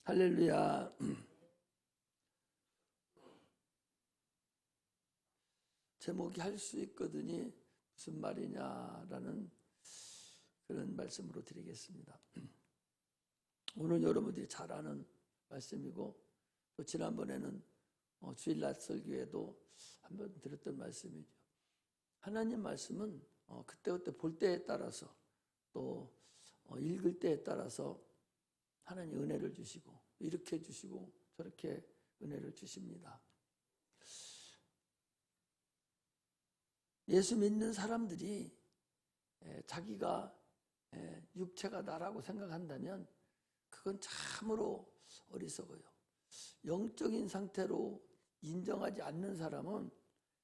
할렐루야. 제목이 할 수 있거든이 무슨 말이냐라는 그런 말씀으로 드리겠습니다. 오늘 여러분들이 잘 아는 말씀이고 또 지난번에는 주일날 설교에도 한번 드렸던 말씀이죠. 하나님 말씀은 그때그때 볼 때에 따라서 또 읽을 때에 따라서 하나님 은혜를 주시고 이렇게 주시고 저렇게 은혜를 주십니다. 예수 믿는 사람들이 자기가 육체가 나라고 생각한다면 그건 참으로 어리석어요. 영적인 상태로 인정하지 않는 사람은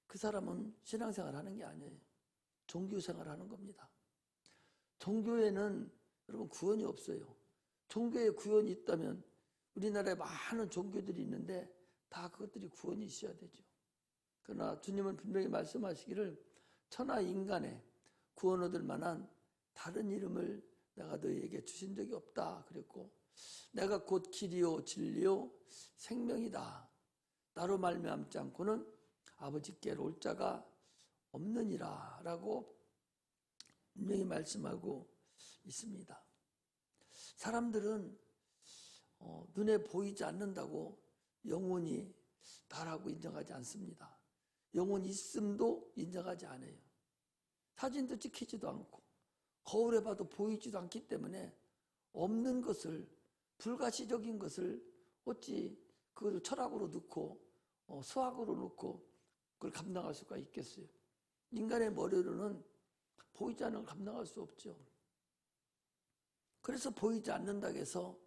그 사람은 신앙생활 하는 게 아니에요. 종교생활 하는 겁니다. 종교에는 여러분 구원이 없어요. 종교에 구원이 있다면 우리나라에 많은 종교들이 있는데 다 그것들이 구원이 있어야 되죠. 그러나 주님은 분명히 말씀하시기를 천하 인간에 구원 얻을 만한 다른 이름을 내가 너희에게 주신 적이 없다 그랬고, 내가 곧 길이요 진리요 생명이다. 나로 말미암지 않고는 아버지께로 올 자가 없느니라 라고 분명히 말씀하고 있습니다. 사람들은 눈에 보이지 않는다고 영혼이 나라고 인정하지 않습니다. 영혼이 있음도 인정하지 않아요. 사진도 찍히지도 않고 거울에 봐도 보이지도 않기 때문에 없는 것을, 불가시적인 것을 어찌 그걸 철학으로 넣고 수학으로 넣고 그걸 감당할 수가 있겠어요. 인간의 머리로는 보이지 않는 걸 감당할 수 없죠. 그래서 보이지 않는다고 해서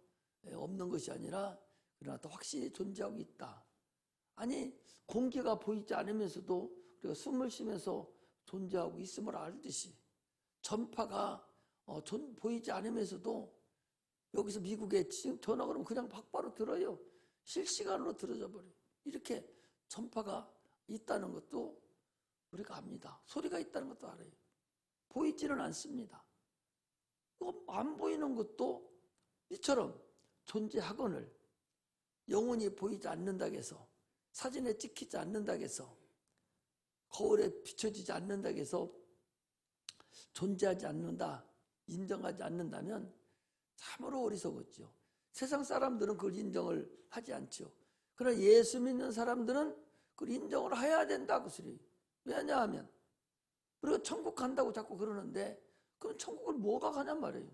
없는 것이 아니라 그러나 또 확실히 존재하고 있다. 아니 공기가 보이지 않으면서도 우리가 숨을 쉬면서 존재하고 있음을 알듯이 전파가 보이지 않으면서도 여기서 미국에 전화 그러면 그냥 바로 들어요. 실시간으로 들어져 버려요. 이렇게 전파가 있다는 것도 우리가 압니다. 소리가 있다는 것도 알아요. 보이지는 않습니다. 안 보이는 것도 이처럼 존재하거늘 영혼이 보이지 않는다고 해서 사진에 찍히지 않는다고 해서 거울에 비춰지지 않는다고 해서 존재하지 않는다, 인정하지 않는다면 참으로 어리석었죠. 세상 사람들은 그걸 인정을 하지 않죠. 그러나 예수 믿는 사람들은 그걸 인정을 해야 된다 그 소리. 왜냐하면 우리가 천국 간다고 자꾸 그러는데 그럼 천국을 뭐가 가냔 말이에요.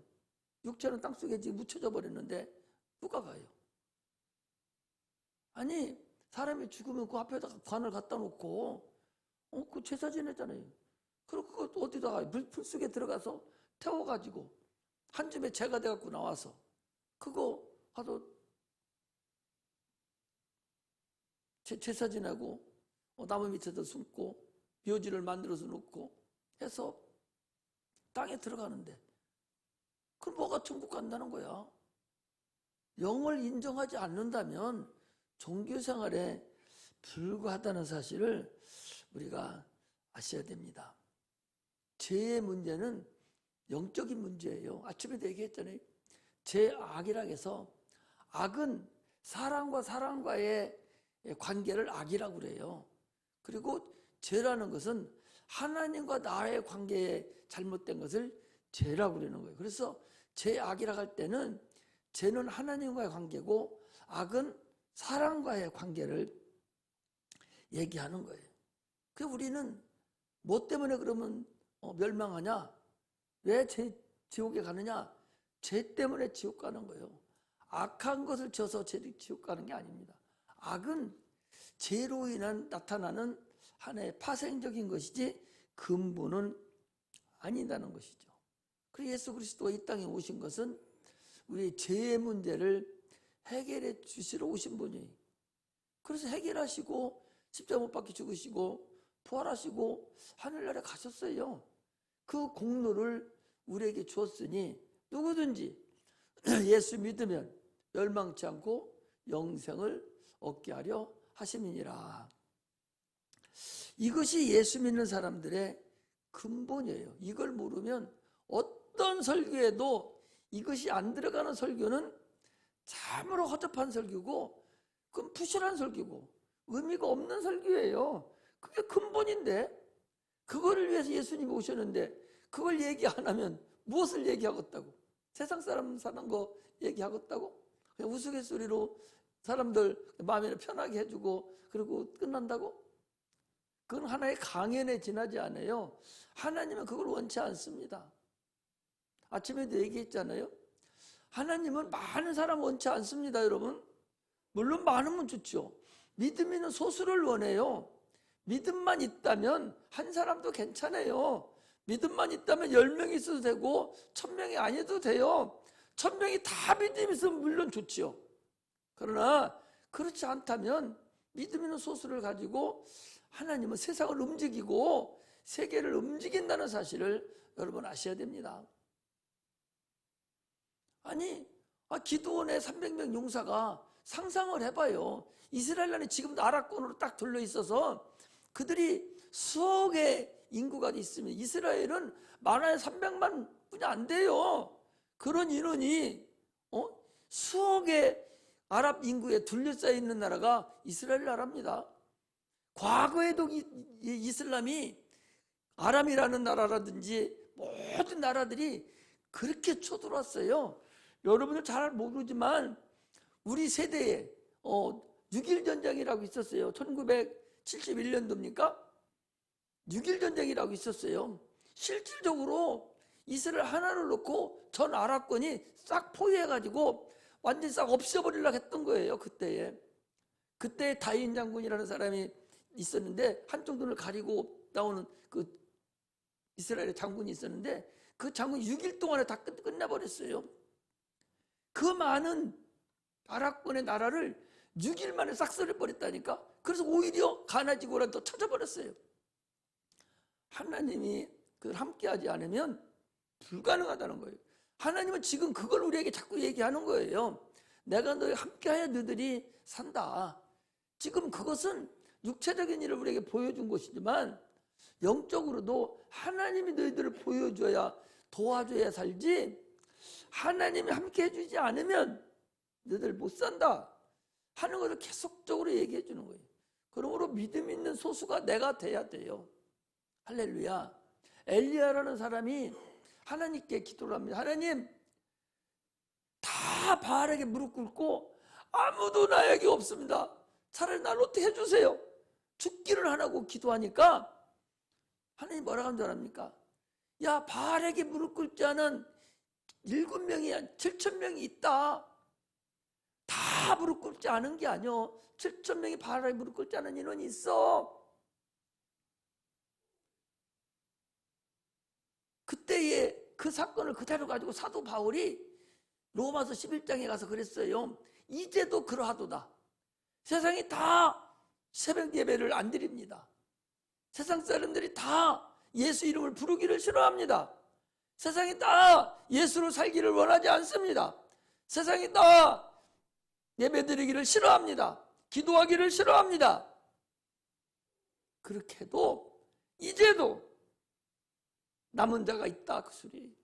육체는 땅속에 지금 묻혀져 버렸는데 누가 가요? 아니 사람이 죽으면 그 앞에다가 관을 갖다 놓고 그 제사 지내잖아요. 그리고 그거 어디다가 물풀 속에 들어가서 태워가지고 한 줌에 재가 돼갖고 나와서 그거 가서 제사 지내고 나무 밑에다 숨고 묘지를 만들어서 놓고 해서 땅에 들어가는데 그럼 뭐가 천국 간다는 거야? 영을 인정하지 않는다면 종교생활에 불과하다는 사실을 우리가 아셔야 됩니다. 죄의 문제는 영적인 문제예요. 아침에도 얘기했잖아요. 죄악이라고 해서 악은 사람과 사람과의 관계를 악이라고 그래요. 그리고 죄라는 것은 하나님과 나의 관계에 잘못된 것을 죄라고 그러는 거예요. 그래서 죄악이라고 할 때는 죄는 하나님과의 관계고 악은 사람과의 관계를 얘기하는 거예요. 그 우리는 뭐 때문에 그러면 멸망하냐? 왜 지옥에 가느냐? 죄 때문에 지옥 가는 거예요. 악한 것을 져서 지옥 가는 게 아닙니다. 악은 죄로 인한 나타나는 하나의 파생적인 것이지 근본은 아니다는 것이죠. 그래서 예수 그리스도가 이 땅에 오신 것은 우리 죄의 문제를 해결해 주시러 오신 분이에요. 그래서 해결하시고 십자가 못 박혀 죽으시고 부활하시고 하늘나라에 가셨어요. 그 공로를 우리에게 주었으니 누구든지 예수 믿으면 멸망치 않고 영생을 얻게 하려 하심이니라. 이것이 예수 믿는 사람들의 근본이에요. 이걸 모르면 어떤 설교에도 이것이 안 들어가는 설교는 참으로 허접한 설교고, 그건 부실한 설교고 의미가 없는 설교예요. 그게 근본인데, 그거를 위해서 예수님이 오셨는데 그걸 얘기 안 하면 무엇을 얘기하겠다고? 세상 사람 사는 거 얘기하겠다고? 그냥 우스갯소리로 사람들 마음에 편하게 해주고 그러고 끝난다고? 그건 하나의 강연에 지나지 않아요. 하나님은 그걸 원치 않습니다. 아침에도 얘기했잖아요. 하나님은 많은 사람 원치 않습니다, 여러분. 물론 많으면 좋죠. 믿음 있는 소수를 원해요. 믿음만 있다면 한 사람도 괜찮아요. 믿음만 있다면 10명이 있어도 되고 1000명이 아니어도 돼요. 1000명이 다 믿음이 있으면 물론 좋지요. 그러나 그렇지 않다면 믿음 있는 소수를 가지고 하나님은 세상을 움직이고 세계를 움직인다는 사실을 여러분 아셔야 됩니다. 아니, 기드온의 300명 용사가 상상을 해봐요. 이스라엘 안에 지금도 아랍권으로 딱 둘러있어서 그들이 수억의 인구가 있으면 이스라엘은 많아야 300만 뿐이 안 돼요. 그런 인원이 수억의 아랍 인구에 둘러싸여 있는 나라가 이스라엘 나라입니다. 과거에도 이슬람이 아람이라는 나라라든지 모든 나라들이 그렇게 쳐들어왔어요. 여러분들 잘 모르지만 우리 세대에 6.1 전쟁이라고 있었어요. 1971년도입니까? 6.1 전쟁이라고 있었어요. 실질적으로 이스라엘 하나를 놓고 전 아랍권이 싹 포위해가지고 완전히 싹 없애버리려고 했던 거예요. 그때 다윈 장군이라는 사람이 있었는데 한쪽 눈을 가리고 나오는 그 이스라엘의 장군이 있었는데 그 장군이 6일 동안에 다 끝내버렸어요. 그 많은 아랍권의 나라를 6일 만에 싹 쓸어버렸다니까. 그래서 오히려 가나지고라도 더 쳐져버렸어요. 하나님이 그걸 함께하지 않으면 불가능하다는 거예요. 하나님은 지금 그걸 우리에게 자꾸 얘기하는 거예요. 내가 너희 함께하여 너희들이 산다. 지금 그것은 육체적인 일을 우리에게 보여준 것이지만 영적으로도 하나님이 너희들을 보여줘야 도와줘야 살지, 하나님이 함께 해주지 않으면 너희들 못 산다 하는 것을 계속적으로 얘기해 주는 거예요. 그러므로 믿음 있는 소수가 내가 돼야 돼요. 할렐루야. 엘리야라는 사람이 하나님께 기도를 합니다. 하나님, 다 바알에게 무릎 꿇고 아무도 나에게 없습니다. 차라리 나를 어떻게 해주세요. 죽기를 하라고 기도하니까 하나님 뭐라고 하는 줄 압니까? 야, 바알에게 무릎 꿇지 않은 7명이 7,000명이 있다. 다 무릎 꿇지 않은 게 아니오. 7,000명이 바알에게 무릎 꿇지 않은 인원이 있어. 그때의 그 사건을 그대로 가지고 사도 바울이 로마서 11장에 가서 그랬어요. 이제도 그러하도다. 세상이 다 새벽 예배를 안 드립니다. 세상 사람들이 다 예수 이름을 부르기를 싫어합니다. 세상이 다 예수로 살기를 원하지 않습니다. 세상이 다 예배 드리기를 싫어합니다. 기도하기를 싫어합니다. 그렇게 해도 이제도 남은 자가 있다, 그 소리.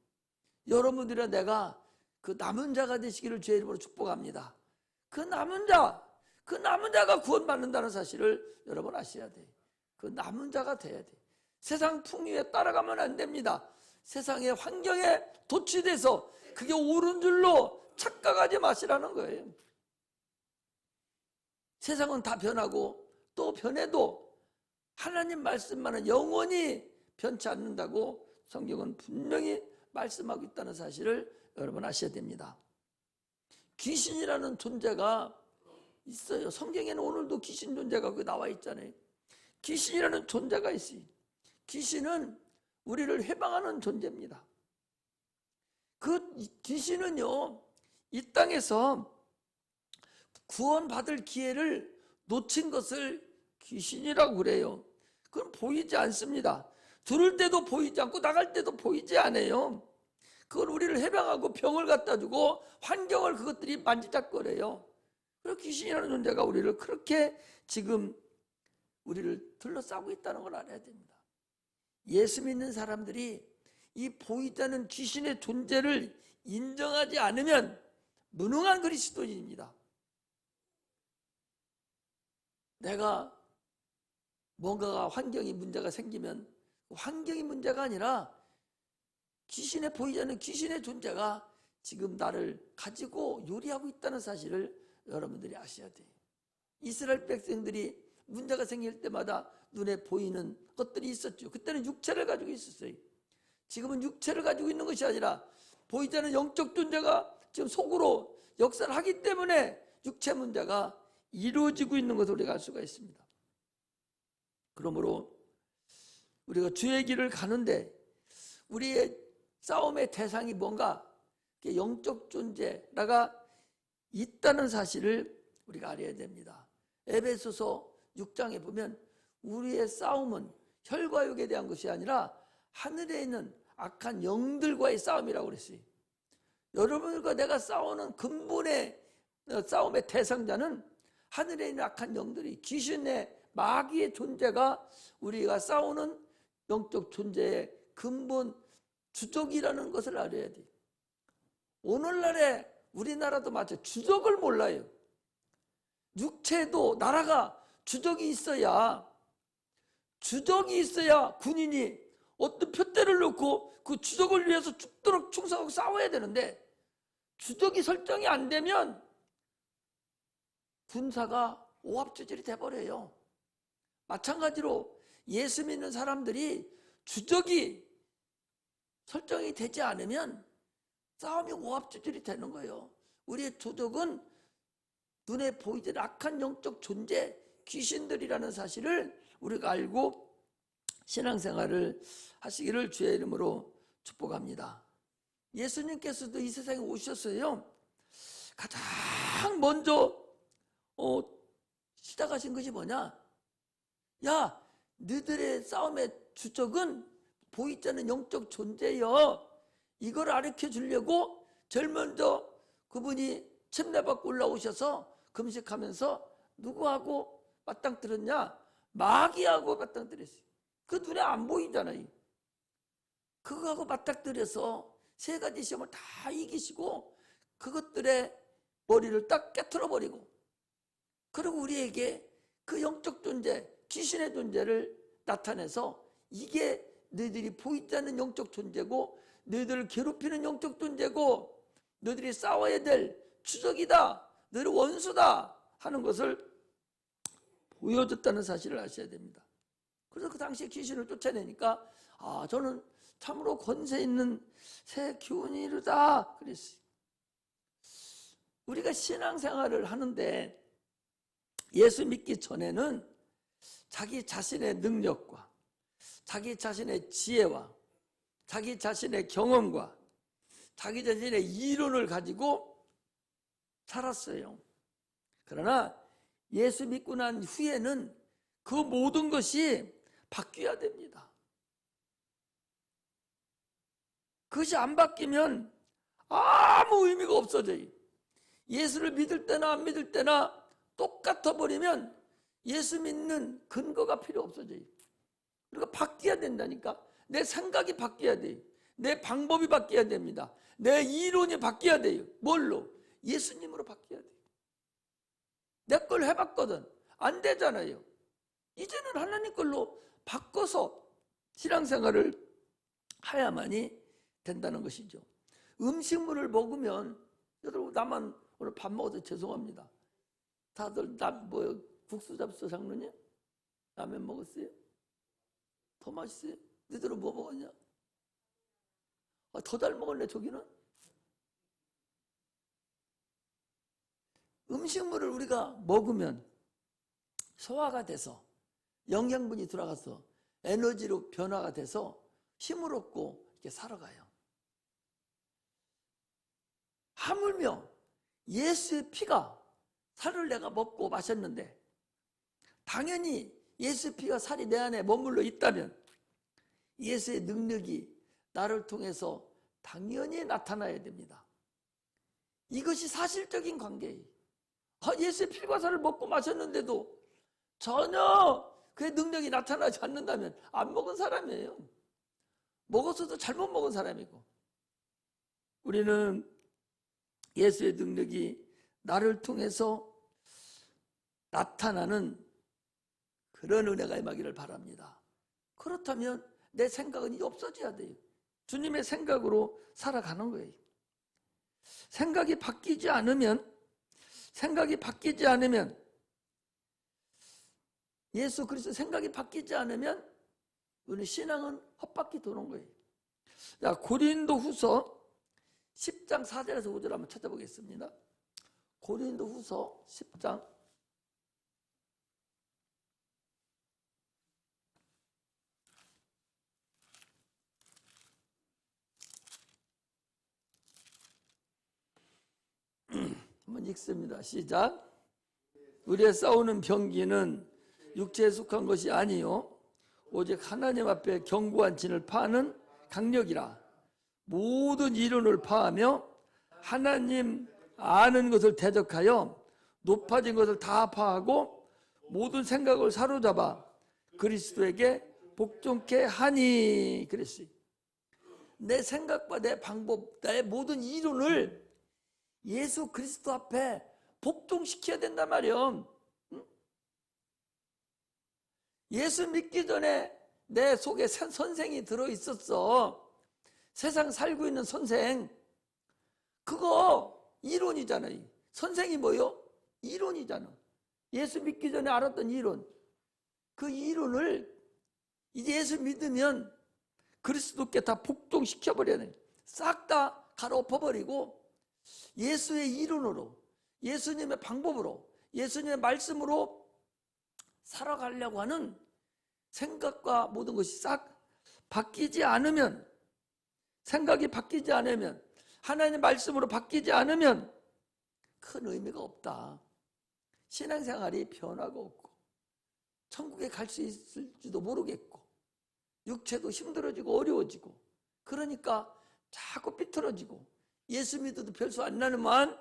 여러분들이랑 내가 그 남은 자가 되시기를 주의 이름으로 축복합니다. 그 남은 자가 구원받는다는 사실을 여러분 아셔야 돼. 그 남은 자가 돼야 돼. 세상 풍요에 따라가면 안 됩니다. 세상의 환경에 도취돼서 그게 옳은 줄로 착각하지 마시라는 거예요. 세상은 다 변하고 또 변해도 하나님 말씀만은 영원히 변치 않는다고 성경은 분명히 말씀하고 있다는 사실을 여러분 아셔야 됩니다. 귀신이라는 존재가 있어요. 성경에는 오늘도 귀신 존재가 나와 있잖아요. 귀신이라는 존재가 있어요. 귀신은 우리를 해방하는 존재입니다. 그 귀신은요, 이 땅에서 구원받을 기회를 놓친 것을 귀신이라고 그래요. 그건 보이지 않습니다. 들을 때도 보이지 않고 나갈 때도 보이지 않아요. 그걸 우리를 해방하고 병을 갖다 주고 환경을 그것들이 만지작거려요. 그리고 귀신이라는 존재가 우리를 그렇게 지금 우리를 둘러싸고 있다는 걸 알아야 됩니다. 예수 믿는 사람들이 이 보이지 않는 귀신의 존재를 인정하지 않으면 무능한 그리스도인입니다. 내가 뭔가가 환경이 문제가 생기면 환경이 문제가 아니라 귀신에 보이지 않는 귀신의 존재가 지금 나를 가지고 요리하고 있다는 사실을 여러분들이 아셔야 돼요. 이스라엘 백성들이 문제가 생길 때마다 눈에 보이는 것들이 있었죠. 그때는 육체를 가지고 있었어요. 지금은 육체를 가지고 있는 것이 아니라 보이지 않는 영적 존재가 지금 속으로 역사를 하기 때문에 육체 문제가 이루어지고 있는 것을 우리가 알 수가 있습니다. 그러므로 우리가 주의 길을 가는데 우리의 싸움의 대상이 뭔가 영적 존재가 있다는 사실을 우리가 알아야 됩니다. 에베소서 6장에 보면 우리의 싸움은 혈과 육에 대한 것이 아니라 하늘에 있는 악한 영들과의 싸움이라고 그랬어요. 여러분들과 내가 싸우는 근본의 싸움의 대상자는 하늘에 있는 악한 영들이 귀신의 마귀의 존재가 우리가 싸우는 영적 존재의 근본 주적이라는 것을 알아야 돼요. 오늘날에 우리나라도 마찬가지로 주적을 몰라요. 육체도 나라가 주적이 있어야 군인이 어떤 표대를 놓고 그 주적을 위해서 죽도록 충성하고 싸워야 되는데 주적이 설정이 안 되면 군사가 오합지졸이 돼버려요. 마찬가지로 예수 믿는 사람들이 주적이 설정이 되지 않으면 싸움이 오합지졸이 되는 거예요. 우리의 주적은 눈에 보이지 않는 악한 영적 존재, 귀신들이라는 사실을 우리가 알고 신앙생활을 하시기를 주의 이름으로 축복합니다. 예수님께서도 이 세상에 오셨어요. 가장 먼저 시작하신 것이 뭐냐? 야, 너희들의 싸움의 주적은 보이지 않는 영적 존재여. 이걸 가르쳐 주려고 제일 먼저 그분이 침례받고 올라오셔서 금식하면서 누구하고 맞닥뜨렸냐? 마귀하고 맞닥뜨렸어요. 그 눈에 안 보이잖아요. 그거하고 맞닥뜨려서 세 가지 시험을 다 이기시고 그것들의 머리를 딱 깨트려 버리고, 그리고 우리에게 그 영적 존재, 귀신의 존재를 나타내서 이게 너희들이 보이지 않는 영적 존재고 너희들을 괴롭히는 영적 존재고 너희들이 싸워야 될 주적이다, 너희들 원수다 하는 것을 보여줬다는 사실을 아셔야 됩니다. 그래서 그 당시에 귀신을 쫓아내니까 저는 참으로 권세 있는 새 기운이르다 그랬어요. 우리가 신앙생활을 하는데 예수 믿기 전에는 자기 자신의 능력과 자기 자신의 지혜와 자기 자신의 경험과 자기 자신의 이론을 가지고 살았어요. 그러나 예수 믿고 난 후에는 그 모든 것이 바뀌어야 됩니다. 그것이 안 바뀌면 아무 의미가 없어져요. 예수를 믿을 때나 안 믿을 때나 똑같아 버리면 예수 믿는 근거가 필요 없어져요. 그러니까 바뀌어야 된다니까. 내 생각이 바뀌어야 돼요. 내 방법이 바뀌어야 됩니다. 내 이론이 바뀌어야 돼요. 뭘로? 예수님으로 바뀌어야 돼요. 내 걸 해봤거든. 안 되잖아요. 이제는 하나님 걸로 바꿔서 신앙생활을 해야만이 된다는 것이죠. 음식물을 먹으면, 여러분 나만 오늘 밥 먹어서 죄송합니다. 다들 국수 잡수 장로님? 라면 먹었어요? 더 맛있어요? 너희들은 뭐 먹었냐? 더 잘 먹었네 저기는? 음식물을 우리가 먹으면 소화가 돼서 영양분이 들어가서 에너지로 변화가 돼서 힘을 얻고 이렇게 살아가요. 하물며 예수의 피가 살을 내가 먹고 마셨는데 당연히 예수의 피가 살이 내 안에 머물러 있다면 예수의 능력이 나를 통해서 당연히 나타나야 됩니다. 이것이 사실적인 관계예요. 예수의 피가 살을 먹고 마셨는데도 전혀 그의 능력이 나타나지 않는다면 안 먹은 사람이에요. 먹었어도 잘못 먹은 사람이고. 우리는 예수의 능력이 나를 통해서 나타나는 그런 은혜가 임하기를 바랍니다. 그렇다면 내 생각은 이제 없어져야 돼요. 주님의 생각으로 살아가는 거예요. 생각이 바뀌지 않으면 예수 그리스도 생각이 바뀌지 않으면 우리 신앙은 헛바퀴 도는 거예요. 자, 고린도후서 10장 4절에서 5절 한번 찾아보겠습니다. 고린도후서 10장 1번 읽습니다. 시작. 우리의 싸우는 병기는 육체에 속한 것이 아니요 오직 하나님 앞에 견고한 진을 파는 강력이라. 모든 이론을 파하며 하나님 아는 것을 대적하여 높아진 것을 다 파하고 모든 생각을 사로잡아 그리스도에게 복종케 하니. 그랬어요. 내 생각과 내 방법, 내 모든 이론을 예수 그리스도 앞에 복종시켜야 된단 말이야. 예수 믿기 전에 내 속에 선생이 들어있었어. 세상 살고 있는 선생. 그거 이론이잖아요. 선생이 뭐요? 이론이잖아. 예수 믿기 전에 알았던 이론. 그 이론을 이제 예수 믿으면 그리스도께 다 복종시켜버려야 돼. 싹 다 갈아엎어버리고 예수의 이론으로, 예수님의 방법으로, 예수님의 말씀으로 살아가려고 하는 생각과 모든 것이 싹 바뀌지 않으면, 생각이 바뀌지 않으면, 하나님의 말씀으로 바뀌지 않으면 큰 의미가 없다. 신앙생활이 변화가 없고 천국에 갈 수 있을지도 모르겠고 육체도 힘들어지고 어려워지고 그러니까 자꾸 삐뚤어지고 예수 믿어도 별수 안 나는만,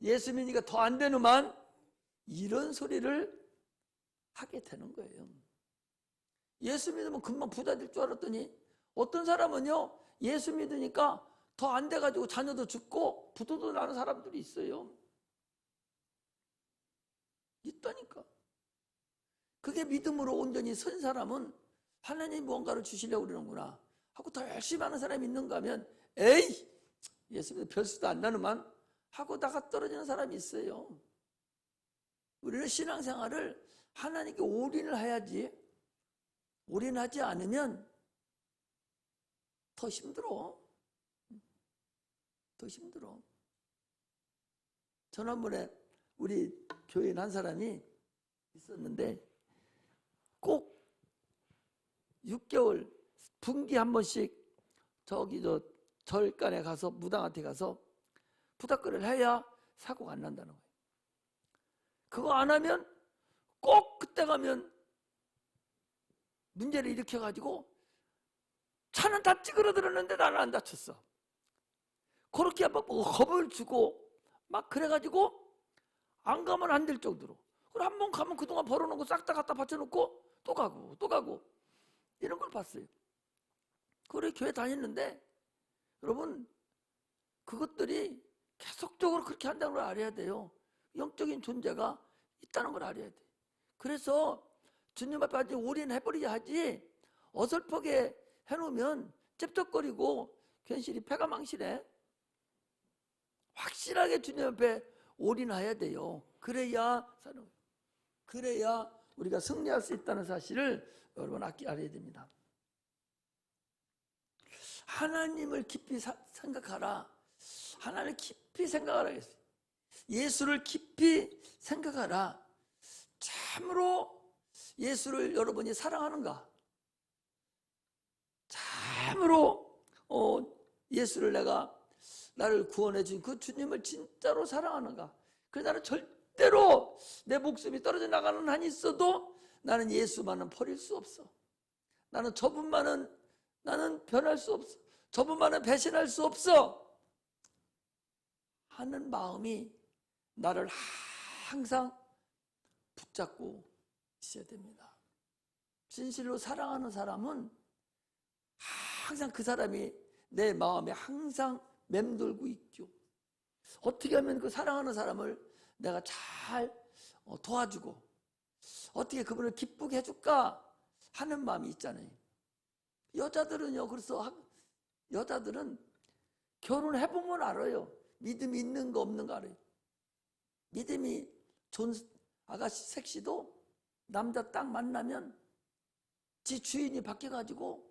예수 믿으니까 더 안 되는만, 이런 소리를 하게 되는 거예요. 예수 믿으면 금방 부자 될 줄 알았더니 어떤 사람은요 예수 믿으니까 더 안 돼가지고 자녀도 죽고 부도도 나는 사람들이 있어요. 있다니까. 그게 믿음으로 온전히 선 사람은 하나님이 무언가를 주시려고 그러는구나 하고 더 열심히 하는 사람이 있는가 하면 에이 예수 믿으면 별수도 안 나는만 하고 나가 떨어지는 사람이 있어요. 우리는 신앙생활을 하나님께 올인을 해야지, 올인하지 않으면 더 힘들어. 더 힘들어. 지난번에 우리 교인 한 사람이 있었는데 꼭 6개월 분기 한 번씩 저기 절간에 가서 무당한테 가서 부닥거리를 해야 사고가 안 난다는 거예요. 그거 안 하면 꼭 그때 가면 문제를 일으켜가지고 차는 다 찌그러들었는데 나는 안 다쳤어. 그렇게 막 겁을 주고 막 그래가지고 안 가면 안 될 정도로. 그리고 한 번 가면 그동안 벌어놓은 거 싹 다 갖다 바쳐놓고 또 가고 이런 걸 봤어요. 그래 교회 다녔는데 여러분 그것들이 계속적으로 그렇게 한다는 걸 알아야 돼요. 영적인 존재가 있다는 걸 알아야 돼. 그래서 주님 앞에 아주 올인해버리자 하지 어설프게 해놓으면 cep쩍거리고 괜시리 패가 망신해. 확실하게 주님 앞에 올인해야 돼요. 그래야 우리가 승리할 수 있다는 사실을 여러분 알아야 됩니다. 하나님을 깊이 생각하라. 하나님을 깊이 생각하라 했어요. 예수를 깊이 생각하라. 참으로 예수를 여러분이 사랑하는가? 참으로 예수를 나를 구원해 준 그 주님을 진짜로 사랑하는가? 그래서 나는 절대로 내 목숨이 떨어져 나가는 한이 있어도 나는 예수만은 버릴 수 없어. 나는 저분만은 나는 변할 수 없어. 저분만은 배신할 수 없어. 하는 마음이 나를 항상 붙잡고 있어야 됩니다. 진실로 사랑하는 사람은 항상 그 사람이 내 마음에 항상 맴돌고 있죠. 어떻게 하면 그 사랑하는 사람을 내가 잘 도와주고 어떻게 그분을 기쁘게 해줄까 하는 마음이 있잖아요. 여자들은요, 그래서 여자들은 결혼해보면 알아요. 믿음이 있는 거 없는 거 알아요. 믿음이 좋은 아가씨 섹시도 남자 딱 만나면 지 주인이 바뀌어가지고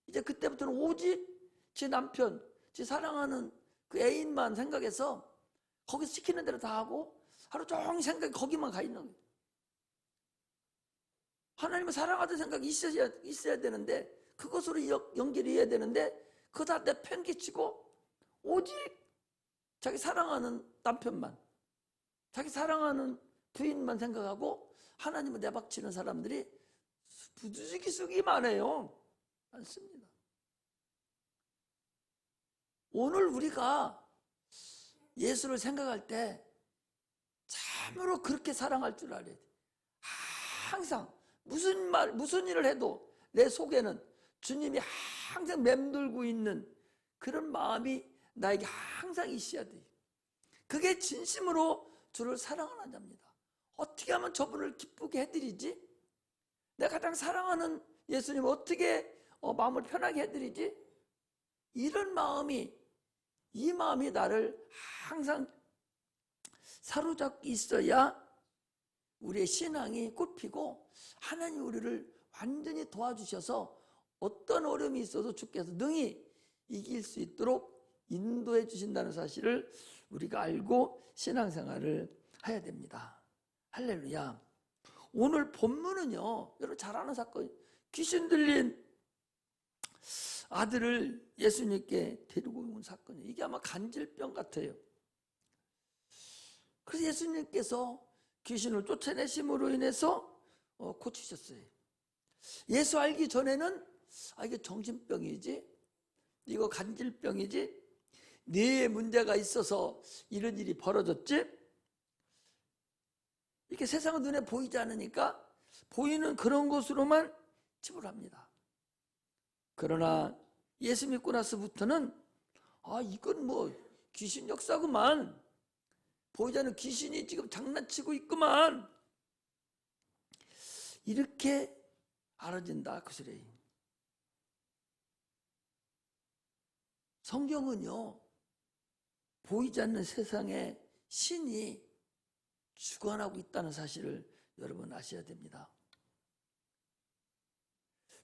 이제 그때부터는 오직 지 남편, 지 사랑하는 그 애인만 생각해서 거기서 시키는 대로 다 하고 하루 종일 생각이 거기만 가 있는 거예요. 하나님을 사랑하던 생각이 있어야 되는데 그것으로 연결이 해야 되는데 그거 다 내팽개치고 오직 자기 사랑하는 남편만, 자기 사랑하는 부인만 생각하고 하나님을 내박치는 사람들이 부지기수기 많아요. 많습니다. 오늘 우리가 예수를 생각할 때 참으로 그렇게 사랑할 줄 알아야 돼. 항상 무슨 일을 해도 내 속에는 주님이 항상 맴돌고 있는 그런 마음이 나에게 항상 있어야 돼. 그게 진심으로 주를 사랑하는 자입니다. 어떻게 하면 저분을 기쁘게 해드리지? 내가 가장 사랑하는 예수님 어떻게 마음을 편하게 해드리지? 이런 마음이, 이 마음이 나를 항상 사로잡고 있어야 우리의 신앙이 꽃피고 하나님 우리를 완전히 도와주셔서 어떤 어려움이 있어도 주께서 능히 이길 수 있도록 인도해 주신다는 사실을 우리가 알고 신앙생활을 해야 됩니다. 할렐루야. 오늘 본문은요, 여러분 잘 아는 사건, 귀신 들린 아들을 예수님께 데리고 온 사건이에요. 이게 아마 간질병 같아요. 그래서 예수님께서 귀신을 쫓아내심으로 인해서 고치셨어요. 예수 알기 전에는 이게 정신병이지, 이거 간질병이지, 뇌에 문제가 있어서 이런 일이 벌어졌지, 이렇게 세상은 눈에 보이지 않으니까 보이는 그런 것으로만 치부합니다. 그러나 예수 믿고 나서부터는 이건 뭐 귀신 역사구만, 보이지 않는 귀신이 지금 장난치고 있구만, 이렇게 알아진다 그 소리예요. 성경은요, 보이지 않는 세상에 신이 주관하고 있다는 사실을 여러분 아셔야 됩니다.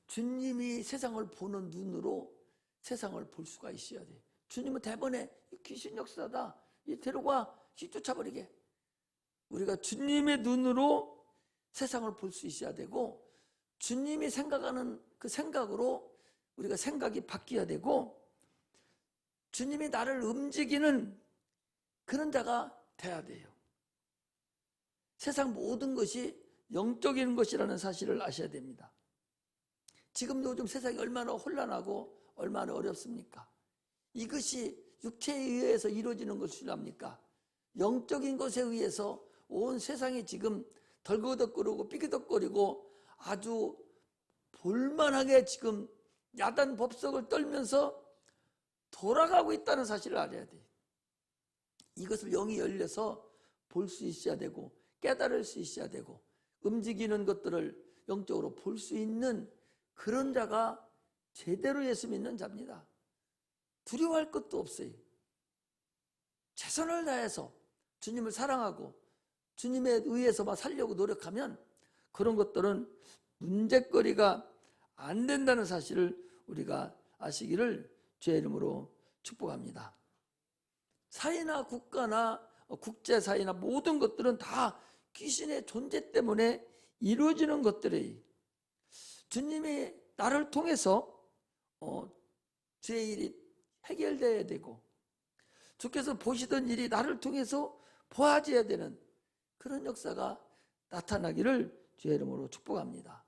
주님이 세상을 보는 눈으로 세상을 볼 수가 있어야 돼요. 주님은 대번에 귀신 역사다, 데려가 쫓아버리게. 우리가 주님의 눈으로 세상을 볼 수 있어야 되고, 주님이 생각하는 그 생각으로 우리가 생각이 바뀌어야 되고, 주님이 나를 움직이는 그런 자가 돼야 돼요. 세상 모든 것이 영적인 것이라는 사실을 아셔야 됩니다. 지금도 요즘 세상이 얼마나 혼란하고 얼마나 어렵습니까? 이것이 육체에 의해서 이루어지는 것을 압니까? 영적인 것에 의해서 온 세상이 지금 덜거덕거리고 삐그덕거리고 아주 볼만하게 지금 야단 법석을 떨면서 돌아가고 있다는 사실을 알아야 돼요. 이것을 영이 열려서 볼 수 있어야 되고 깨달을 수 있어야 되고 움직이는 것들을 영적으로 볼 수 있는 그런 자가 제대로 예수 믿는 자입니다. 두려워할 것도 없어요. 최선을 다해서 주님을 사랑하고 주님에 의해서만 살려고 노력하면 그런 것들은 문제거리가 안 된다는 사실을 우리가 아시기를 주의 이름으로 축복합니다. 사회나 국가나 국제사회나 모든 것들은 다 귀신의 존재 때문에 이루어지는 것들이, 주님이 나를 통해서 주의 일이 해결돼야 되고 주께서 보시던 일이 나를 통해서 보아져야 되는 그런 역사가 나타나기를 주의 이름으로 축복합니다.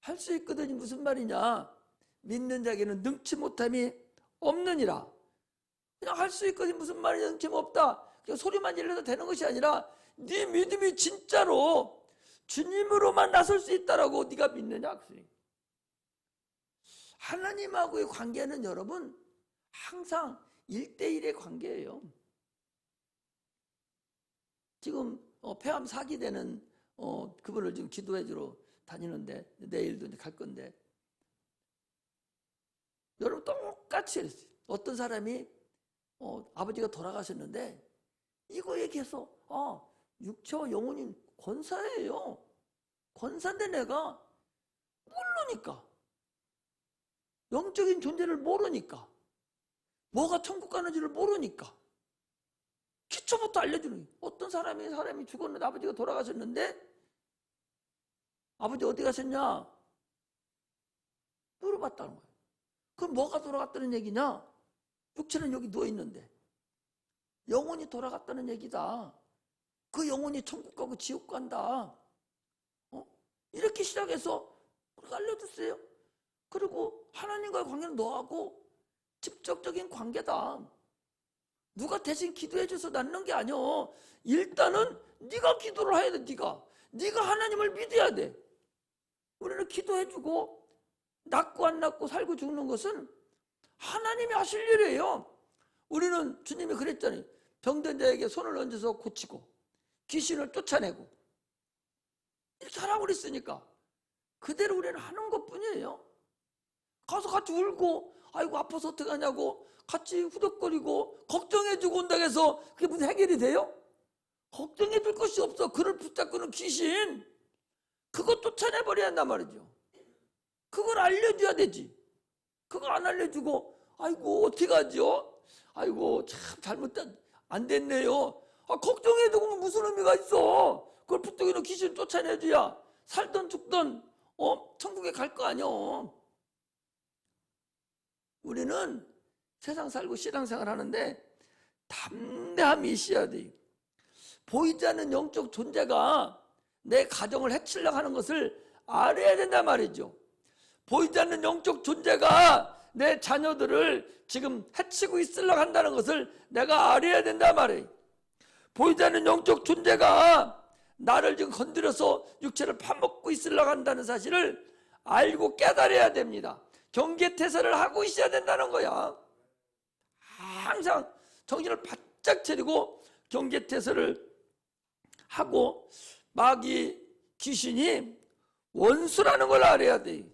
할 수 있거든요. 무슨 말이냐? 믿는 자에게는 능치 못함이 없느니라. 그냥 할 수 있거든요. 무슨 말이냐? 능치 없다. 그냥 소리만 질러도 되는 것이 아니라 네 믿음이 진짜로 주님으로만 나설 수 있다라고 네가 믿느냐? 하나님하고의 관계는 여러분 항상 1대1의 관계예요. 지금 폐암 4기 되는 그분을 지금 기도해 주러 다니는데 내일도 이제 갈 건데 여러분 똑같이 했어요. 어떤 사람이 아버지가 돌아가셨는데 이거 얘기해서 육체와 영혼이 권사예요. 권사인데 내가 모르니까, 영적인 존재를 모르니까, 뭐가 천국 가는지를 모르니까 기초부터 알려주는 거예요. 어떤 사람이 죽었는데 아버지가 돌아가셨는데 아버지 어디 가셨냐 물어봤다는 거예요. 그럼 뭐가 돌아갔다는 얘기냐? 육체는 여기 누워있는데 영혼이 돌아갔다는 얘기다. 그 영혼이 천국 가고 지옥 간다. 이렇게 시작해서 알려줬어요. 그리고 하나님과의 관계는 너하고 직접적인 관계다. 누가 대신 기도해줘서 낫는 게 아니야. 일단은 네가 기도를 해야 돼. 네가 하나님을 믿어야 돼. 우리는 기도해주고 낫고 안 낫고 살고 죽는 것은 하나님이 하실 일이에요. 우리는 주님이 그랬잖아요. 병든 자에게 손을 얹어서 고치고 귀신을 쫓아내고 이렇게 하라고 그랬으니까 그대로 우리는 하는 것뿐이에요. 가서 같이 울고 아이고 아파서 어떡하냐고 같이 후덕거리고 걱정해주고 온다고 해서 그게 무슨 해결이 돼요? 걱정해줄 것이 없어. 그를 붙잡고는 귀신, 그거 쫓아내버려야 한단 말이죠. 그걸 알려줘야 되지. 그걸 안 알려주고 아이고 어떻게 하죠? 아이고 참 잘못된 안 됐네요. 걱정해두고 무슨 의미가 있어. 그걸 붙들고는 귀신 쫓아내줘야 살던 죽던 천국에 갈 거 아니야. 우리는 세상 살고 신앙생활 하는데 담대함이 있어야 돼. 보이지 않는 영적 존재가 내 가정을 해치려고 하는 것을 알아야 된단 말이죠. 보이지 않는 영적 존재가 내 자녀들을 지금 해치고 있으려고 한다는 것을 내가 알아야 된단 말이에요. 보이지 않는 영적 존재가 나를 지금 건드려서 육체를 파먹고 있으려고 한다는 사실을 알고 깨달아야 됩니다. 경계태세를 하고 있어야 된다는 거야. 항상 정신을 바짝 차리고 경계태세를 하고 마귀 귀신이 원수라는 걸 알아야 돼.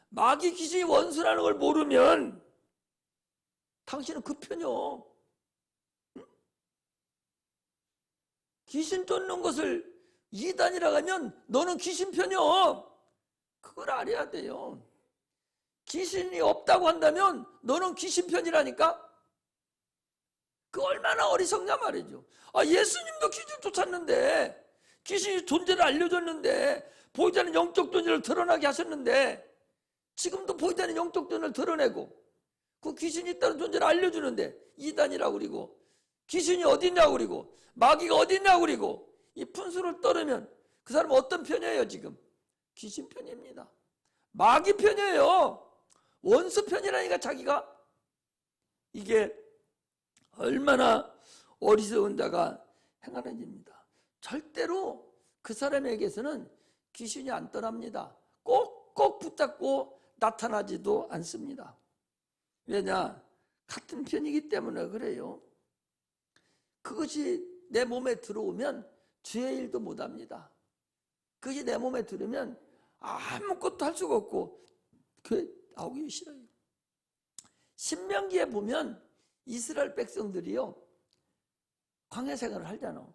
마귀 귀신이 원수라는 걸 모르면 당신은 그 편이요. 귀신 쫓는 것을 이단이라고 하면 너는 귀신 편이요. 그걸 알아야 돼요. 귀신이 없다고 한다면 너는 귀신 편이라니까. 그 얼마나 어리석냐 말이죠. 예수님도 귀신 쫓았는데, 귀신이 존재를 알려줬는데, 보이지 않는 영적 존재를 드러나게 하셨는데, 지금도 보이지 않는 영적 존재를 드러내고 그 귀신이 있다는 존재를 알려주는데 이단이라고 그리고 귀신이 어딨냐고 그리고 마귀가 어딨냐고 그리고 이 푼수를 떨으면 그 사람은 어떤 편이에요? 지금 귀신 편입니다. 마귀 편이에요. 원수 편이라니까. 자기가. 이게 얼마나 어리석은 자가 행하는 일입니다. 절대로 그 사람에게서는 귀신이 안 떠납니다. 꼭꼭 붙잡고 나타나지도 않습니다. 왜냐? 같은 편이기 때문에 그래요. 그것이 내 몸에 들어오면 주의 일도 못합니다. 그것이 내 몸에 들으면 아무것도 할 수가 없고 교회 나오기 싫어요. 신명기에 보면 이스라엘 백성들이요 광야 생활을 하잖아.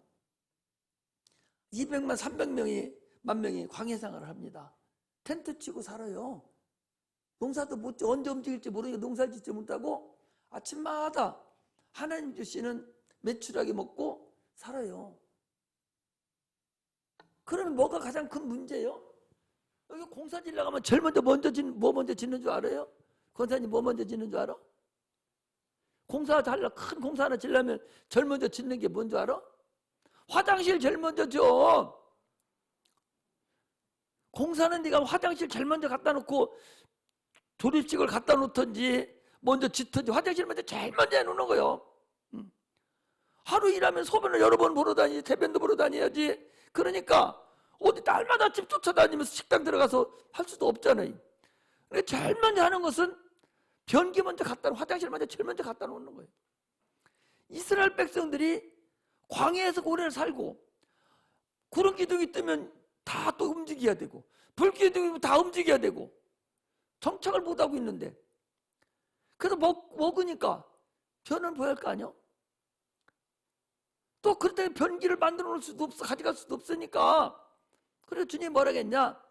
200만 300명이 만 명이 광야 생활을 합니다. 텐트 치고 살아요. 농사도 못 언제 움직일지 모르니까 농사를 짓지 못하고 아침마다 하나님 주시는 메추라기 먹고 살아요. 그러면 뭐가 가장 큰 문제예요? 여기 공사 지으려고 하면 제일 먼저 뭐 먼저 짓는 줄 알아요? 권사님 뭐 먼저 짓는 줄 알아? 큰 공사 하나 지으려면 제일 먼저 짓는 게 뭔 줄 알아? 화장실 제일 먼저 줘. 공사는 네가 화장실 제일 먼저 갖다 놓고 조립식을 갖다 놓든지 먼저 짓든지 화장실 먼저 제일 먼저 해놓는 거예요. 하루 일하면 소변을 여러 번 보러 다니지, 대변도 보러 다녀야지. 그러니까 어디 날마다 집 쫓아다니면서 식당 들어가서 할 수도 없잖아요. 그러니까 제일 먼저 하는 것은 변기 먼저 화장실 먼저 제일 먼저 갖다 놓는 거예요. 이스라엘 백성들이 광야에서 오래 살고 구름 기둥이 뜨면 다 또 움직여야 되고 불 기둥이 뜨면 다 움직여야 되고 정착을 못하고 있는데, 그래서 먹으니까 변은 보여야 할 거 아니요? 또 그럴 변기를 만들어 놓을 수도 없어, 가져갈 수도 없으니까. 그래서 주님이 뭐라 했냐?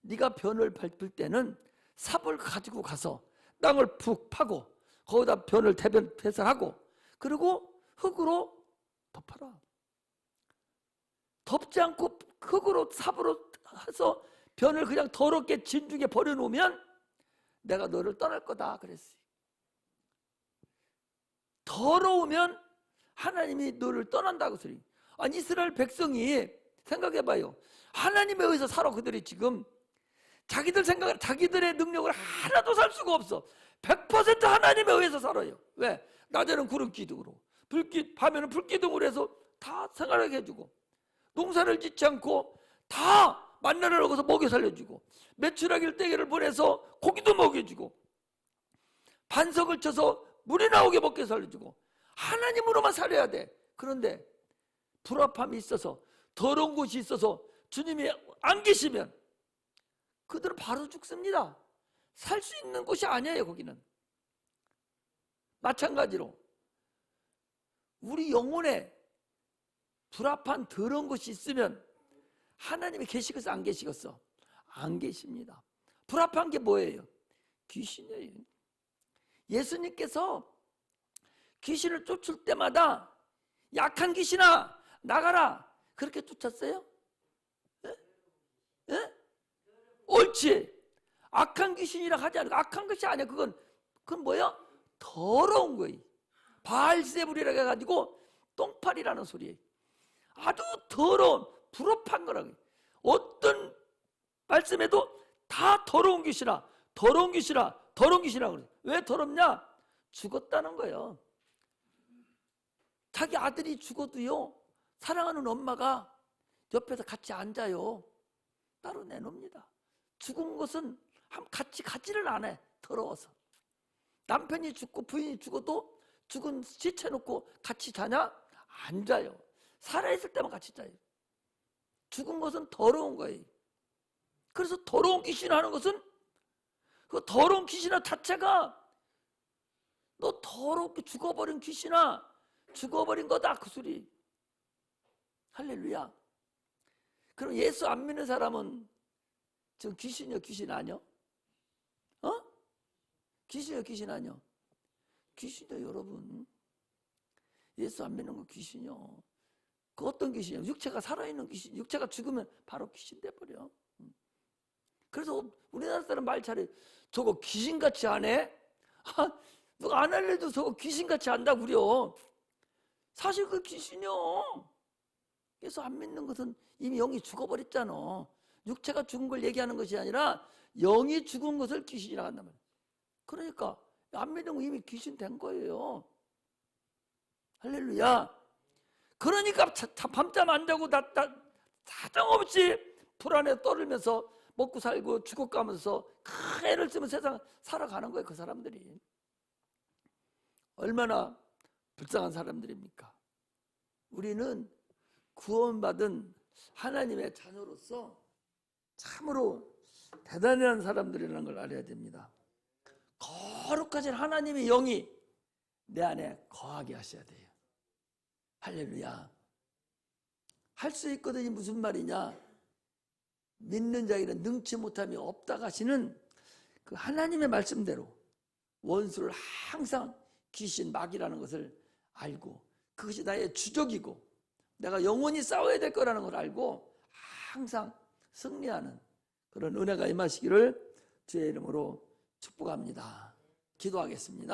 네가 변을 밟을 때는 삽을 가지고 가서 땅을 푹 파고 거기다 변을 배설하고 그리고 흙으로 덮어라. 덮지 않고 흙으로 삽으로 해서 변을 그냥 더럽게 진중에 버려놓으면 내가 너를 떠날 거다 그랬어요. 더러우면 하나님이 너를 떠난다고 소리. 아니 이스라엘 백성이 생각해봐요. 하나님에 의해서 살아. 그들이 지금 자기들 생각을, 자기들의 능력을 하나도 살 수가 없어. 100% 하나님에 의해서 살아요. 왜? 낮에는 구름 기둥으로, 밤에는 불 기둥으로 해서 다 생활하게 해주고, 농사를 짓지 않고 다 만나를 얻어서 먹여 살려주고, 메추라기를 떼기를 보내서 고기도 먹여주고, 반석을 쳐서 물이 나오게 먹게 살려주고, 하나님으로만 살아야 돼. 그런데 불합함이 있어서, 더러운 곳이 있어서 주님이 안 계시면 그들은 바로 죽습니다. 살 수 있는 곳이 아니에요. 거기는 마찬가지로 우리 영혼에 불합한 더러운 것이 있으면 하나님이 계시겠어 안 계시겠어? 안 계십니다. 불합한 게 뭐예요? 귀신이에요. 예수님께서 귀신을 쫓을 때마다 약한 귀신아 나가라 그렇게 쫓았어요? 예? 예? 옳지. 악한 귀신이라 하지 않고, 악한 것이 아니야. 그건 뭐야? 더러운 거예요. 바알세불이라고 해가지고 똥파리라는 소리예요. 아주 더러운 불합한 거라고. 어떤 말씀에도 다 더러운 귀신아, 더러운 귀신아, 더러운 귀신아 그래. 왜 더럽냐? 죽었다는 거예요. 자기 아들이 죽어도요, 사랑하는 엄마가 옆에서 같이 앉아요. 따로 내놓습니다. 죽은 것은 같이 가지를 안 해. 더러워서. 남편이 죽고 부인이 죽어도 죽은 시체 놓고 같이 자냐? 안 자요. 살아있을 때만 같이 자요. 죽은 것은 더러운 거예요. 그래서 더러운 귀신 하는 것은 그 더러운 귀신아 자체가 너 더럽게 죽어버린 귀신아 죽어버린 거다 그 소리. 할렐루야. 그럼 예수 안 믿는 사람은 지금 귀신이요 귀신 아니요? 어? 귀신이요 귀신 아니요? 귀신이요 여러분. 예수 안 믿는 거 귀신이요. 그 어떤 귀신이요? 육체가 살아있는 귀신. 육체가 죽으면 바로 귀신 돼버려. 그래서 우리나라 사람 말 잘해. 저거 귀신같이 안 해? 누가 안 할래도 저거 귀신같이 한다 그려. 사실 그 귀신이요. 그래서 안 믿는 것은 이미 영이 죽어버렸잖아. 육체가 죽은 걸 얘기하는 것이 아니라 영이 죽은 것을 귀신이라고 한단 말이야. 그러니까 안 믿는 거 이미 귀신 된 거예요. 할렐루야. 그러니까 밤잠 안 자고 사정없이 불안에 떨면서 먹고 살고 죽어가면서 큰 애를 쓰면 세상 살아가는 거예요. 그 사람들이. 얼마나 불쌍한 사람들입니까? 우리는 구원받은 하나님의 자녀로서 참으로 대단한 사람들이라는 걸 알아야 됩니다. 거룩하신 하나님의 영이 내 안에 거하게 하셔야 돼요. 할렐루야. 할 수 있거든요. 무슨 말이냐? 믿는 자에게는 능치 못함이 없다 하시는 그 하나님의 말씀대로 원수를 항상 귀신 마귀라는 것을 알고 그것이 나의 주적이고 내가 영원히 싸워야 될 거라는 걸 알고 항상 승리하는 그런 은혜가 임하시기를 주의 이름으로 축복합니다. 기도하겠습니다.